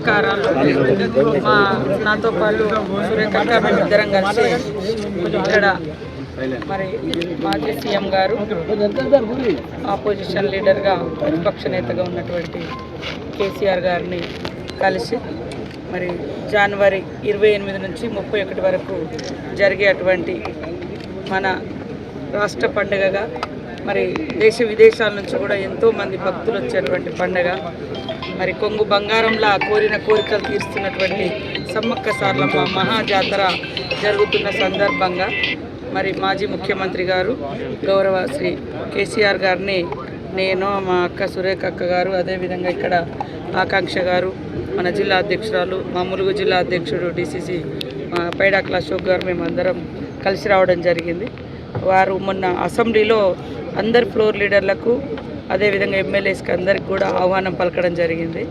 నమస్కారాలు. నాతో పాటు సురేఖక్క మేమిద్దరం కలిసి ఇక్కడ మరి మాజీ సీఎం గారు ఆపోజిషన్ లీడర్గా ప్రతిపక్ష నేతగా ఉన్నటువంటి కేసీఆర్ గారిని కలిసి మరి జనవరి 28 నుంచి 31 వరకు జరిగేటువంటి మన రాష్ట్ర పండుగగా మరి దేశ విదేశాల నుంచి కూడా ఎంతోమంది భక్తులు వచ్చేటువంటి పండుగ, మరి కొంగు బంగారంలా కోరిన కోరికలు తీరుస్తున్నటువంటి సమ్మక్క సారలమ్మ మహాజాతర జరుగుతున్న సందర్భంగా మరి మాజీ ముఖ్యమంత్రి గారు గౌరవ శ్రీ కేసీఆర్ గారిని నేను, మా అక్క సురేఖక్క గారు, అదేవిధంగా ఇక్కడ ఆకాంక్ష గారు, మన జిల్లా అధ్యక్షురాలు, మా ములుగు జిల్లా అధ్యక్షుడు డిసిసి పైడాకుల అశోక్ గారు మేమందరం కలిసి రావడం జరిగింది. వారు మొన్న అసెంబ్లీలో అందరు ఫ్లోర్ లీడర్లకు అదేవిధంగా ఎమ్మెల్యేస్కి అందరికి కూడా ఆహ్వానం పలకడం జరిగింది.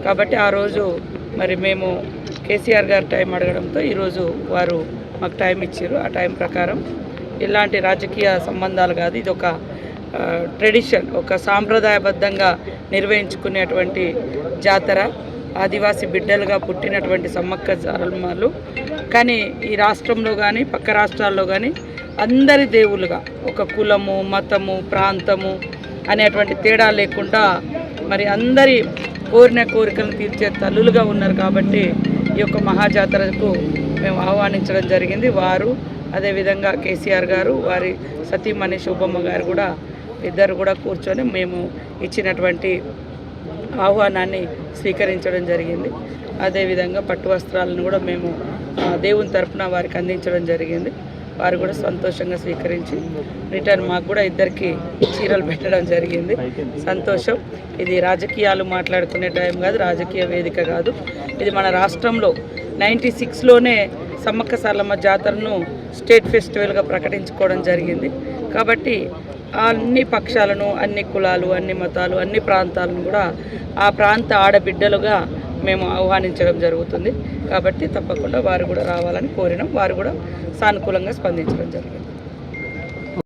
కాబట్టి ఆ రోజు మరి మేము కేసీఆర్ గారు టైం అడగడంతో ఈరోజు వారు మాకు టైం ఇచ్చారు. ఆ టైం ప్రకారం ఇలాంటి రాజకీయ సంబంధాలు కాదు, ఇది ఒక ట్రెడిషన్, ఒక సాంప్రదాయబద్ధంగా నిర్వహించుకునేటువంటి జాతర. ఆదివాసీ బిడ్డలుగా పుట్టినటువంటి సమ్మక్క సారలమ్మలు కానీ ఈ రాష్ట్రంలో కానీ పక్క రాష్ట్రాల్లో కానీ అందరి దేవుళ్ళుగా ఒక కులము, మతము, ప్రాంతము అనేటువంటి తేడా లేకుండా మరి అందరి కోరిన కోరికలను తీర్చే తల్లులుగా ఉన్నారు. కాబట్టి ఈ యొక్క మహాజాతరకు మేము ఆహ్వానించడం జరిగింది. వారు అదేవిధంగా కేసీఆర్ గారు, వారి సతీమణి శోభమ్మ గారు కూడా ఇద్దరు కూడా కూర్చొని మేము ఇచ్చినటువంటి ఆహ్వానాన్ని స్వీకరించడం జరిగింది. అదేవిధంగా పట్టు వస్త్రాలను కూడా మేము దేవుని తరపున వారికి అందించడం జరిగింది. వారు కూడా సంతోషంగా స్వీకరించి రిటర్న్ మాకు కూడా ఇద్దరికి చీరలు పెట్టడం జరిగింది. సంతోషం. ఇది రాజకీయాలు మాట్లాడుకునే టైం కాదు, రాజకీయ వేదిక కాదు. ఇది మన రాష్ట్రంలో 96లోనే సమ్మక్క సారలమ్మ జాతరను స్టేట్ ఫెస్టివల్గా ప్రకటించుకోవడం జరిగింది. కాబట్టి అన్ని పక్షాలను, అన్ని కులాలు, అన్ని మతాలు, అన్ని ప్రాంతాలను కూడా ఆ ప్రాంత ఆడబిడ్డలుగా మేము ఆహ్వానించడం జరుగుతుంది. కాబట్టి తప్పకుండా వారు కూడా రావాలని కోరినాం. వారు కూడా సానుకూలంగా స్పందించడం జరిగింది.